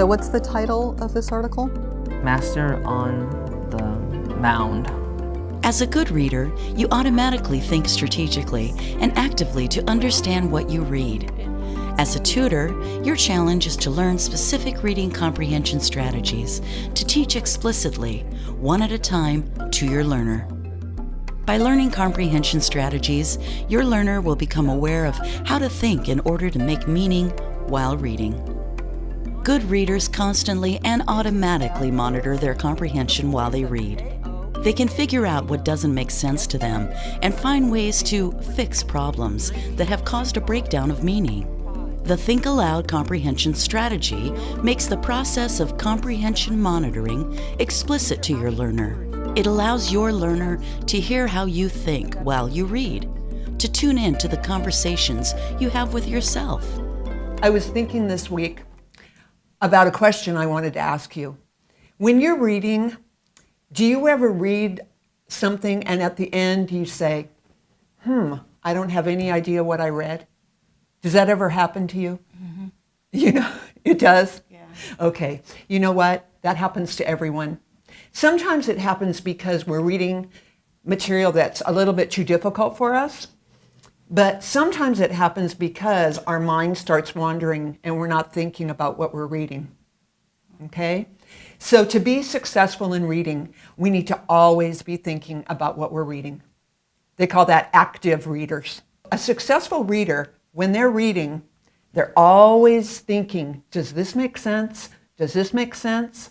So what's the title of this article? Master on the Mound. As a good reader, you automatically think strategically and actively to understand what you read. As a tutor, your challenge is to learn specific reading comprehension strategies to teach explicitly, one at a time, to your learner. By learning comprehension strategies, your learner will become aware of how to think in order to make meaning while reading. Good readers constantly and automatically monitor their comprehension while they read. They can figure out what doesn't make sense to them and find ways to fix problems that have caused a breakdown of meaning. The Think Aloud comprehension strategy makes the process of comprehension monitoring explicit to your learner. It allows your learner to hear how you think while you read, to tune in to the conversations you have with yourself. I was thinking this week about a question I wanted to ask you. When you're reading, do you ever read something and at the end you say, I don't have any idea what I read? Does that ever happen to you? Mm-hmm. You know, it does? Yeah. Okay. You know what? That happens to everyone. Sometimes it happens because we're reading material that's a little bit too difficult for us. But sometimes it happens because our mind starts wandering and we're not thinking about what we're reading. Okay? So to be successful in reading, we need to always be thinking about what we're reading. They call that active readers. A successful reader, when they're reading, they're always thinking, does this make sense? Does this make sense?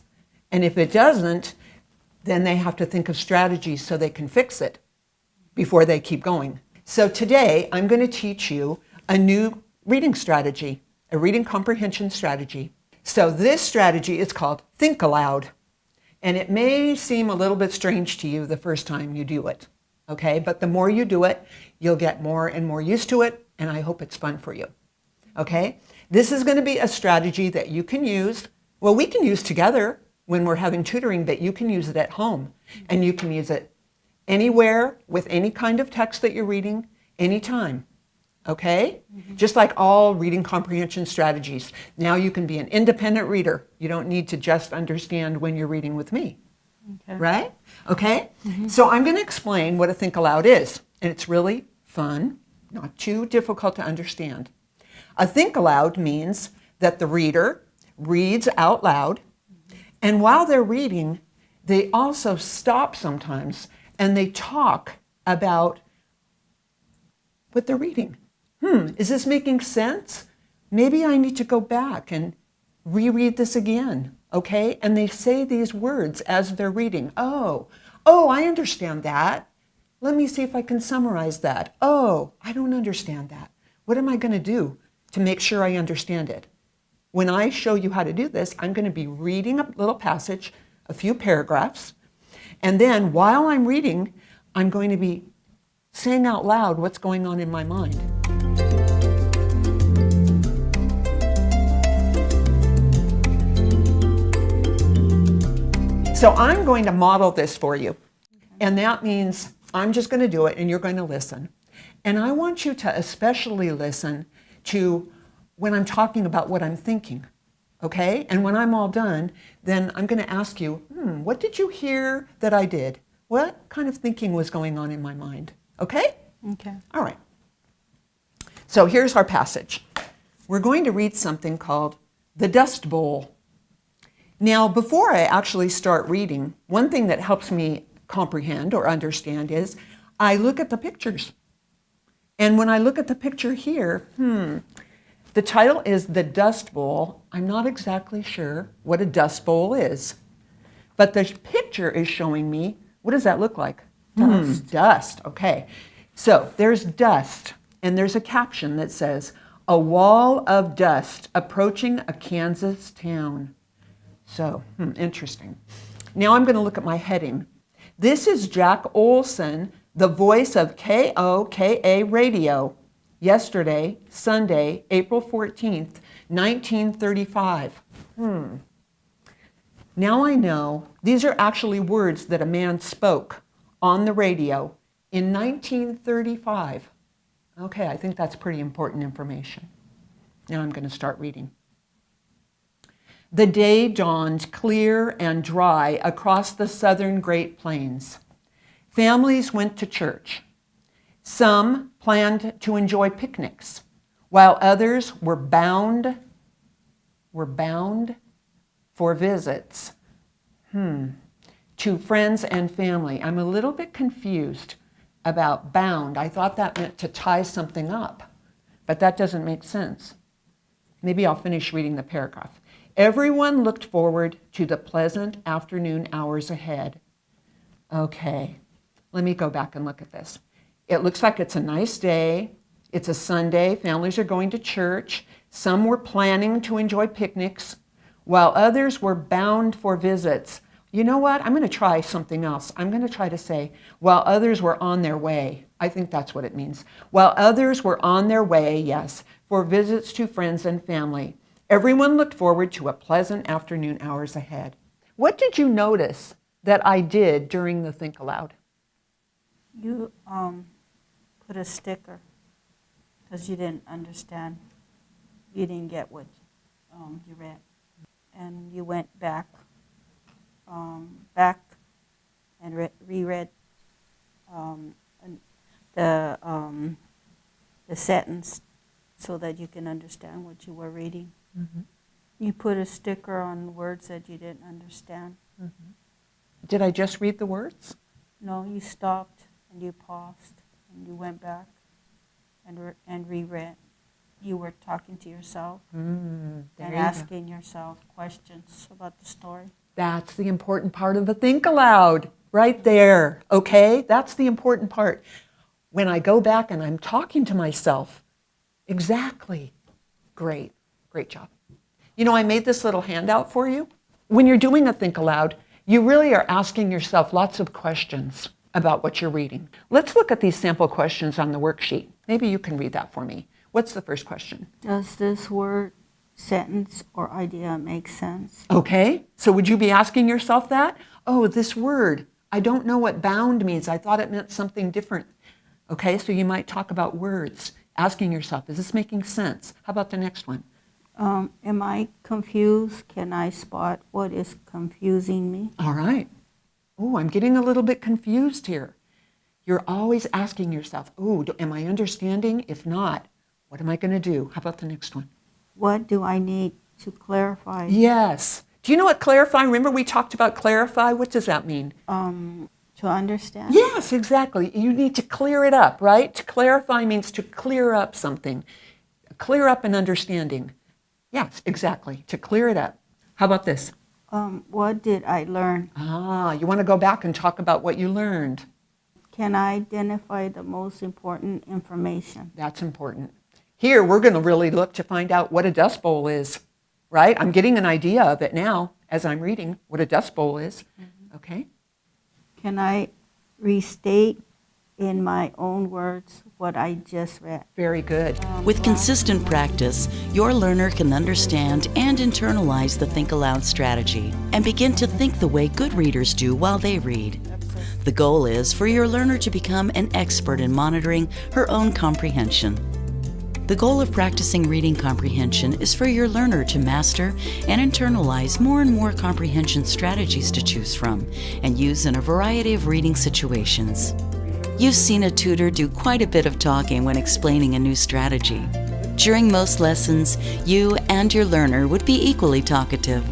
And if it doesn't, then they have to think of strategies so they can fix it before they keep going. So today, I'm going to teach you a new reading strategy, a reading comprehension strategy. So this strategy is called Think Aloud. And it may seem a little bit strange to you the first time you do it, okay? But the more you do it, you'll get more and more used to it, and I hope it's fun for you, okay? This is going to be a strategy that you can use, well, we can use together when we're having tutoring, but you can use it at home, and you can use it anywhere with any kind of text that you're reading, anytime, okay? Mm-hmm. Just like all reading comprehension strategies. Now you can be an independent reader. You don't need to just understand when you're reading with me, okay. Right? Okay? Mm-hmm. So I'm going to explain what a Think Aloud is, and it's really fun, not too difficult to understand. A Think Aloud means that the reader reads out loud, and while they're reading, they also stop sometimes and they talk about what they're reading. Is this making sense? Maybe I need to go back and reread this again, okay? And they say these words as they're reading. Oh, I understand that. Let me see if I can summarize that. Oh, I don't understand that. What am I going to do to make sure I understand it? When I show you how to do this, I'm going to be reading a little passage, a few paragraphs, and then while I'm reading, I'm going to be saying out loud what's going on in my mind. So I'm going to model this for you, and that means I'm just going to do it and you're going to listen. And I want you to especially listen to when I'm talking about what I'm thinking, okay? And when I'm all done, then I'm going to ask you, what did you hear that I did? What kind of thinking was going on in my mind? Okay? Okay. All right. So here's our passage. We're going to read something called The Dust Bowl. Now, before I actually start reading, one thing that helps me comprehend or understand is I look at the pictures. And when I look at the picture here, the title is The Dust Bowl. I'm not exactly sure what a dust bowl is, but the picture is showing me, what does that look like? Dust. Dust, okay. So there's dust, and there's a caption that says, a wall of dust approaching a Kansas town. So, interesting. Now I'm going to look at my heading. This is Jack Olson, the voice of KOKA Radio. Yesterday, Sunday, April 14th, 1935. Now I know these are actually words that a man spoke on the radio in 1935. Okay, I think that's pretty important information. Now I'm going to start reading. The day dawned clear and dry across the southern Great Plains. Families went to church. Some planned to enjoy picnics, while others were bound for visits to friends and family. I'm a little bit confused about bound. I thought that meant to tie something up, but that doesn't make sense. Maybe I'll finish reading the paragraph. Everyone looked forward to the pleasant afternoon hours ahead. Okay, let me go back and look at this. It looks like it's a nice day. It's a Sunday. Families are going to church. Some were planning to enjoy picnics, while others were bound for visits. You know what? I'm going to try something else. I'm going to try to say, while others were on their way. I think that's what it means. While others were on their way, yes, for visits to friends and family. Everyone looked forward to a pleasant afternoon hours ahead. What did you notice that I did during the Think Aloud? You put a sticker because you didn't understand. You didn't get what you read. And you went back and reread the sentence so that you can understand what you were reading. Mm-hmm. You put a sticker on words that you didn't understand. Mm-hmm. Did I just read the words? No, you stopped and you paused and you went back and reread. You were talking to yourself and asking yourself questions about the story. That's the important part of the Think Aloud, right there, okay? That's the important part. When I go back and I'm talking to myself, exactly. Great job. You know, I made this little handout for you. When you're doing a Think Aloud, you really are asking yourself lots of questions about what you're reading. Let's look at these sample questions on the worksheet. Maybe you can read that for me. What's the first question? Does this word, sentence, or idea make sense? Okay, so would you be asking yourself that? Oh, this word, I don't know what bound means. I thought it meant something different. Okay, so you might talk about words, asking yourself, is this making sense? How about the next one? Am I confused? Can I spot what is confusing me? All right. Oh, I'm getting a little bit confused here. You're always asking yourself, oh, am I understanding? If not, what am I going to do? How about the next one? What do I need to clarify? Yes. Do you know what clarify? Remember we talked about clarify? What does that mean? To understand? Yes, exactly. You need to clear it up, right? To clarify means to clear up something. Clear up an understanding. Yes, exactly. To clear it up. How about this? What did I learn? You want to go back and talk about what you learned. Can I identify the most important information? That's important. Here, we're going to really look to find out what a dust bowl is, right? I'm getting an idea of it now as I'm reading what a dust bowl is. Mm-hmm. Okay. Can I restate in my own words what I just read? Very good. With consistent practice, your learner can understand and internalize the Think Aloud strategy and begin to think the way good readers do while they read. The goal is for your learner to become an expert in monitoring her own comprehension. The goal of practicing reading comprehension is for your learner to master and internalize more and more comprehension strategies to choose from and use in a variety of reading situations. You've seen a tutor do quite a bit of talking when explaining a new strategy. During most lessons, you and your learner would be equally talkative.